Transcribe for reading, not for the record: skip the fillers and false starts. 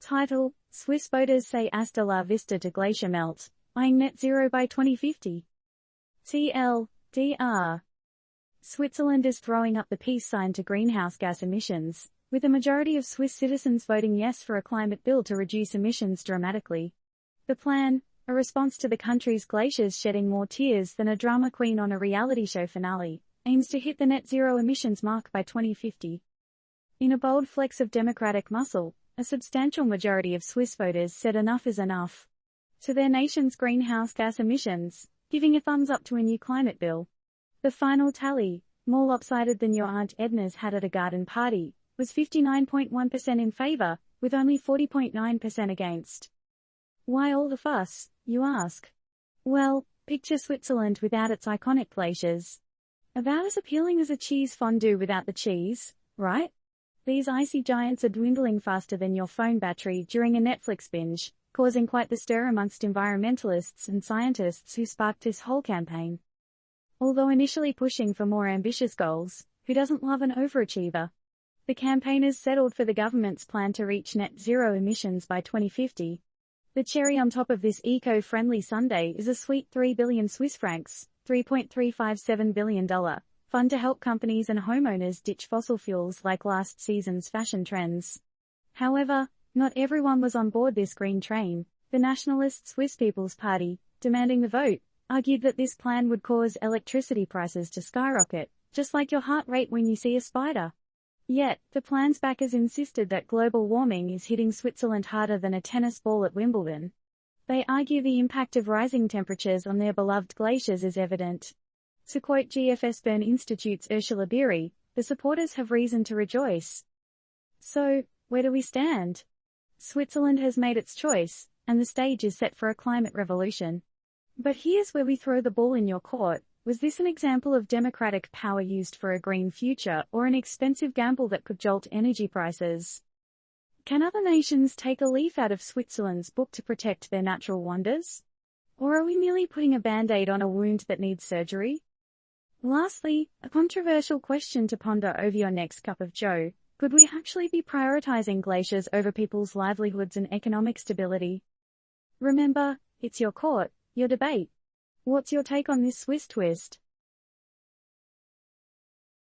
Title: Swiss voters say Hasta la Vista to glacier melt, eyeing net zero by 2050. TLDR. Switzerland is throwing up the peace sign to greenhouse gas emissions, with a majority of Swiss citizens voting yes for a climate bill to reduce emissions dramatically. The plan, a response to the country's glaciers shedding more tears than a drama queen on a reality show finale, aims to hit the net zero emissions mark by 2050. In a bold flex of democratic muscle, a substantial majority of Swiss voters said enough is enough to their nation's greenhouse gas emissions, giving a thumbs up to a new climate bill. The final tally, more lopsided than your Aunt Edna's hat at a garden party, was 59.1% in favour, with only 40.9% against. Why all the fuss, you ask? Well, picture Switzerland without its iconic glaciers. About as appealing as a cheese fondue without the cheese, right? These icy giants are dwindling faster than your phone battery during a Netflix binge, causing quite the stir amongst environmentalists and scientists who sparked this whole campaign. Although initially pushing for more ambitious goals, who doesn't love an overachiever? The campaigners settled for the government's plan to reach net zero emissions by 2050. The cherry on top of this eco-friendly sundae is a sweet 3 billion Swiss francs, $3.357 billion, fund to help companies and homeowners ditch fossil fuels like last season's fashion trends. However, not everyone was on board this green train. The nationalist Swiss People's Party, demanding the vote, argued that this plan would cause electricity prices to skyrocket, just like your heart rate when you see a spider. Yet, the plan's backers insisted that global warming is hitting Switzerland harder than a tennis ball at Wimbledon. They argue the impact of rising temperatures on their beloved glaciers is evident. To quote GFS Bern Institute's Ursula Beery, the supporters have reason to rejoice. So, where do we stand? Switzerland has made its choice, and the stage is set for a climate revolution. But here's where we throw the ball in your court. Was this an example of democratic power used for a green future, or an expensive gamble that could jolt energy prices? Can other nations take a leaf out of Switzerland's book to protect their natural wonders? Or are we merely putting a band-aid on a wound that needs surgery? Lastly, a controversial question to ponder over your next cup of joe: could we actually be prioritizing glaciers over people's livelihoods and economic stability? Remember, it's your court, your debate. What's your take on this Swiss twist?